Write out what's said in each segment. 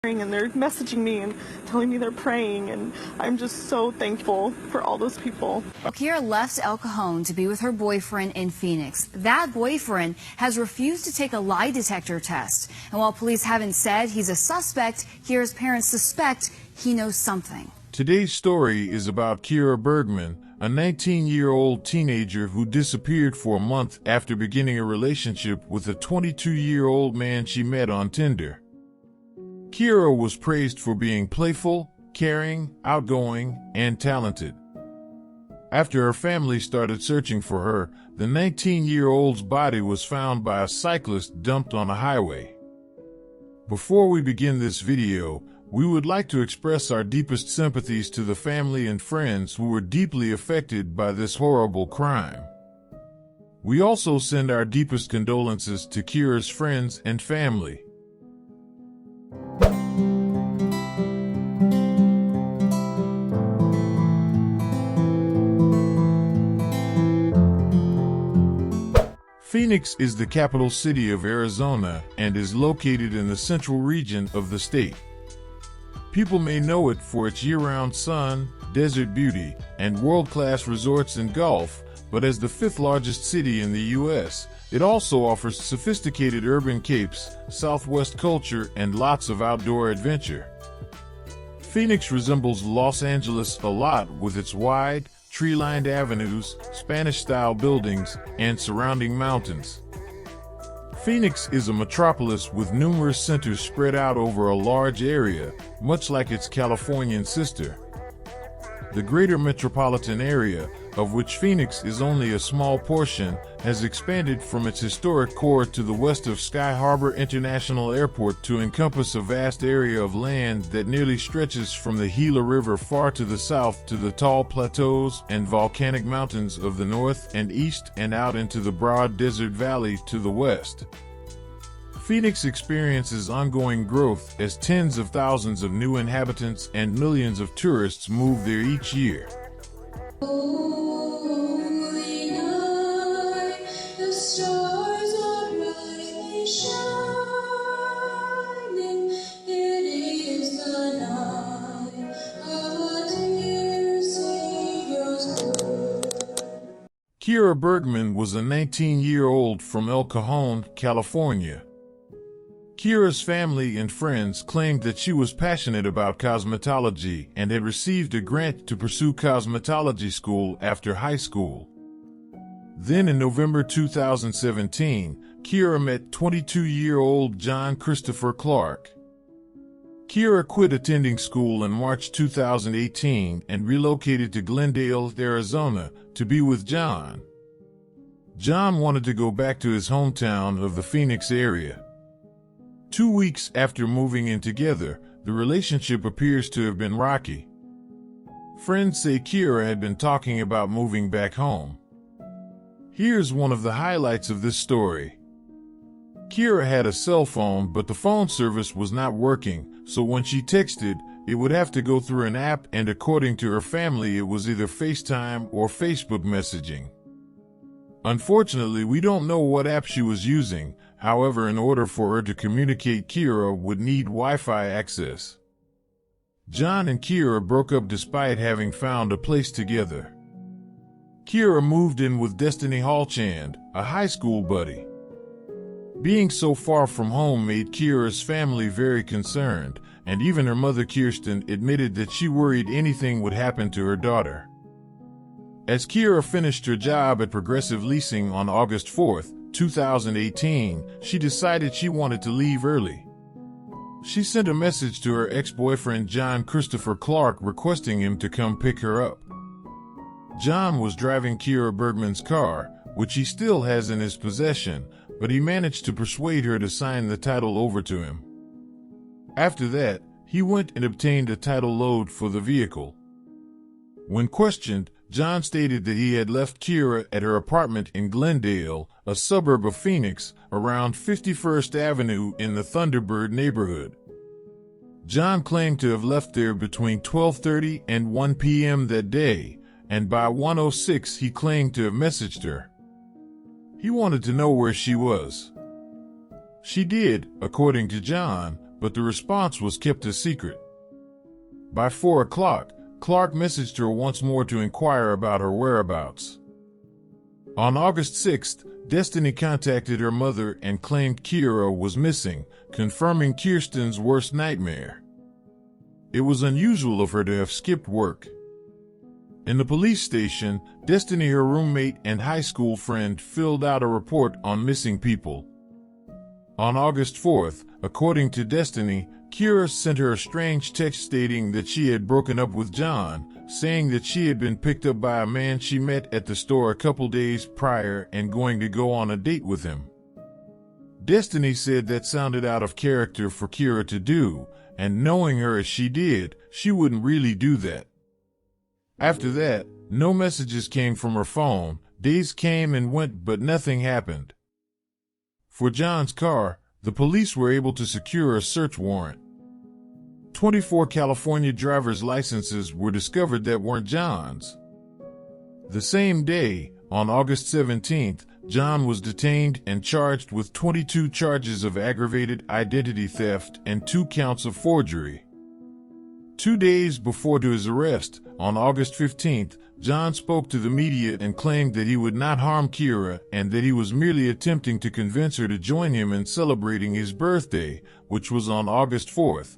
and they're messaging me and telling me they're praying, and I'm just so thankful for all those people. Kiera left El Cajon to be with her boyfriend in Phoenix. That boyfriend has refused to take a lie detector test. And while police haven't said he's a suspect, Kiera's parents suspect he knows something. Today's story is about Kiera Bergman, a 19-year-old teenager who disappeared for a month after beginning a relationship with a 22-year-old man she met on Tinder. Kiera was praised for being playful, caring, outgoing, and talented. After her family started searching for her, the 19-year-old's body was found by a cyclist dumped on a highway. Before we begin this video, we would like to express our deepest sympathies to the family and friends who were deeply affected by this horrible crime. We also send our deepest condolences to Kiera's friends and family. Phoenix is the capital city of Arizona and is located in the central region of the state. People may know it for its year-round sun, desert beauty, and world-class resorts and golf, but as the fifth largest city in the U.S., it also offers sophisticated urban capes, Southwest culture, and lots of outdoor adventure. Phoenix resembles Los Angeles a lot with its wide, tree-lined avenues, Spanish-style buildings, and surrounding mountains. Phoenix is a metropolis with numerous centers spread out over a large area, much like its Californian sister. The greater metropolitan area, of which Phoenix is only a small portion, has expanded from its historic core to the west of Sky Harbor International Airport to encompass a vast area of land that nearly stretches from the Gila River far to the south to the tall plateaus and volcanic mountains of the north and east and out into the broad desert valley to the west. Phoenix experiences ongoing growth as tens of thousands of new inhabitants and millions of tourists move there each year. Kiera Bergman was a 19-year-old from El Cajon, California. Kiera's family and friends claimed that she was passionate about cosmetology and had received a grant to pursue cosmetology school after high school. Then in November 2017, Kiera met 22-year-old Jon Christopher Clark. Kiera quit attending school in March 2018 and relocated to Glendale, Arizona, to be with Jon. Jon wanted to go back to his hometown of the Phoenix area. 2 weeks after moving in together, the relationship appears to have been rocky. Friends say Kiera had been talking about moving back home. Here's one of the highlights of this story. Kiera had a cell phone, but the phone service was not working, so when she texted, it would have to go through an app, and according to her family, it was either FaceTime or Facebook messaging. Unfortunately, we don't know what app she was using. However, in order for her to communicate, Kiera would need Wi-Fi access. Jon and Kiera broke up despite having found a place together. Kiera moved in with Destiny Hallchand, a high school buddy. Being so far from home made Kiera's family very concerned, and even her mother Kirsten admitted that she worried anything would happen to her daughter. As Kiera finished her job at Progressive Leasing on August 4, 2018, she decided she wanted to leave early. She sent a message to her ex-boyfriend Jon Christopher Clark requesting him to come pick her up. Jon was driving Kiera Bergman's car, which he still has in his possession, but he managed to persuade her to sign the title over to him. After that, he went and obtained a title load for the vehicle. When questioned, Jon stated that he had left Kiera at her apartment in Glendale, a suburb of Phoenix, around 51st Avenue in the Thunderbird neighborhood. Jon claimed to have left there between 12:30 and 1 p.m. that day, and by 1:06 he claimed to have messaged her. He wanted to know where she was. She did, according to Jon, but the response was kept a secret. By 4 o'clock, Clark messaged her once more to inquire about her whereabouts. On August 6th, Destiny contacted her mother and claimed Kiera was missing, confirming Kirsten's worst nightmare. It was unusual of her to have skipped work. In the police station, Destiny, her roommate and high school friend, filled out a report on missing people. On August 4th, according to Destiny, Kiera sent her a strange text stating that she had broken up with Jon, saying that she had been picked up by a man she met at the store a couple days prior and going to go on a date with him. Destiny said that sounded out of character for Kiera to do, and knowing her as she did, she wouldn't really do that. After that, no messages came from her phone. Days came and went, but nothing happened. For Jon's car, the police were able to secure a search warrant. 24 California driver's licenses were discovered that weren't Jon's. The same day, on August 17th, Jon was detained and charged with 22 charges of aggravated identity theft and 2 counts of forgery. 2 days before his arrest, on August 15th, Jon spoke to the media and claimed that he would not harm Kiera and that he was merely attempting to convince her to join him in celebrating his birthday, which was on August 4th.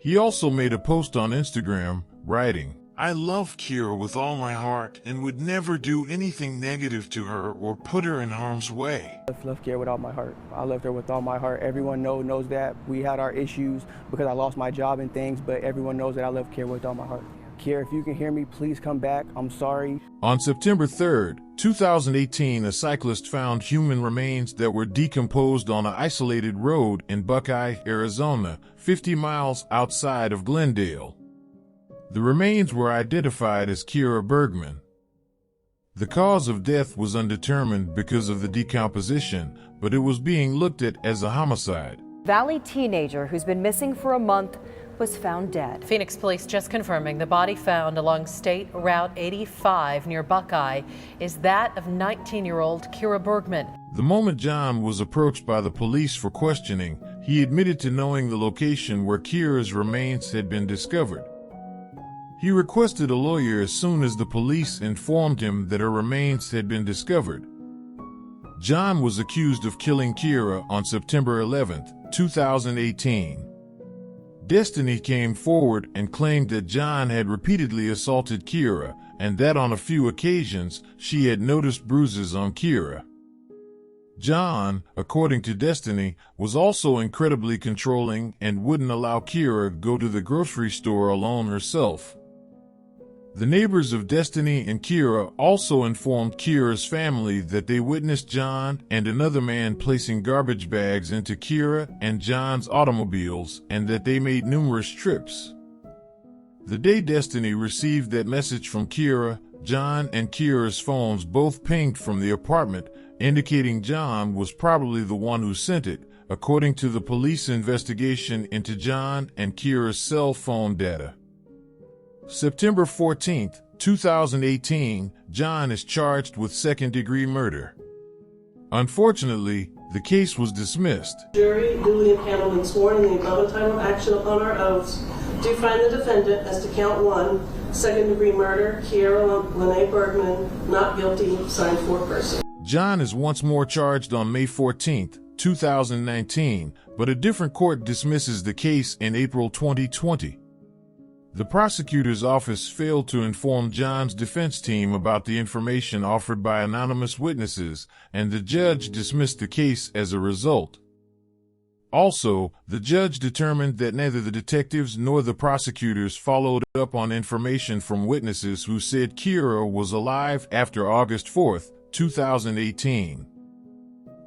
He also made a post on Instagram, writing, "I love Kiera with all my heart and would never do anything negative to her or put her in harm's way. I love Kiera with all my heart. I loved her with all my heart. Everyone knows that. We had our issues because I lost my job and things, but everyone knows that I love Kiera with all my heart. Kiera, if you can hear me, please come back. I'm sorry." On September 3rd, 2018, a cyclist found human remains that were decomposed on an isolated road in Buckeye, Arizona, 50 miles outside of Glendale. The remains were identified as Kiera Bergman. The cause of death was undetermined because of the decomposition, but it was being looked at as a homicide. Valley teenager who's been missing for a month was found dead. Phoenix police just confirming the body found along State Route 85 near Buckeye is that of 19-year-old Kiera Bergman. The moment Jon was approached by the police for questioning, he admitted to knowing the location where Kiera's remains had been discovered. He requested a lawyer as soon as the police informed him that her remains had been discovered. Jon was accused of killing Kiera on September 11, 2018. Destiny came forward and claimed that Jon had repeatedly assaulted Kiera and that on a few occasions she had noticed bruises on Kiera. Jon, according to Destiny, was also incredibly controlling and wouldn't allow Kiera go to the grocery store alone herself. The neighbors of Destiny and Kiera also informed Kiera's family that they witnessed Jon and another man placing garbage bags into Kiera and Jon's automobiles and that they made numerous trips. The day Destiny received that message from Kiera, Jon and Kiera's phones both pinged from the apartment, indicating Jon was probably the one who sent it, according to the police investigation into Jon and Kiera's cell phone data. September 14, 2018, Jon is charged with second-degree murder. Unfortunately, the case was dismissed. Jury, duly impaneled and sworn in the above time of action upon our oaths, do find the defendant as to count 1, second-degree murder, Kiera Lene Bergman, not guilty, signed 4-person. Jon is once more charged on May 14, 2019, but a different court dismisses the case in April 2020. The prosecutor's office failed to inform Jon's defense team about the information offered by anonymous witnesses, and the judge dismissed the case as a result. Also, the judge determined that neither the detectives nor the prosecutors followed up on information from witnesses who said Kiera was alive after August 4, 2018.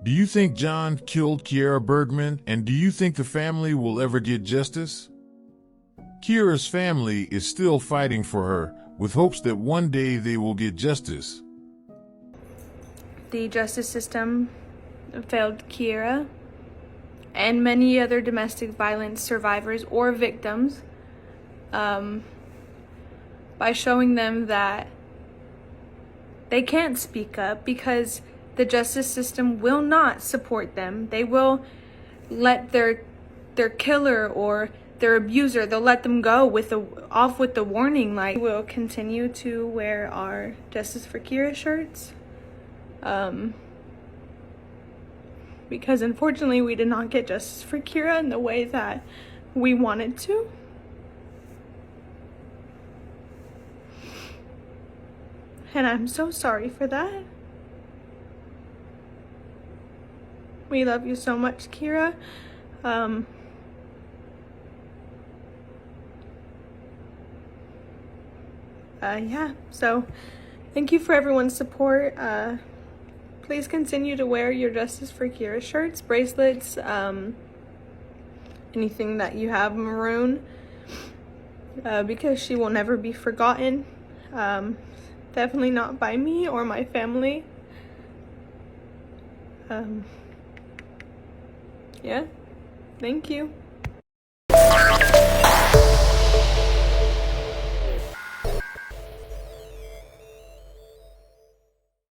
Do you think Jon killed Kiera Bergman, and do you think the family will ever get justice? Kiera's family is still fighting for her, with hopes that one day they will get justice. The justice system failed Kiera and many other domestic violence survivors or victims by showing them that they can't speak up because the justice system will not support them. They will let their their killer or their abuser, they'll let them go off with the warning, like, we'll continue to wear our Justice for Kiera shirts. Because unfortunately we did not get justice for Kiera in the way that we wanted to. And I'm so sorry for that. We love you so much, Kiera. Yeah, so thank you for everyone's support. Please continue to wear your Justice for Kiera shirts, bracelets, anything that you have maroon, because she will never be forgotten. Definitely not by me or my family. Yeah, thank you.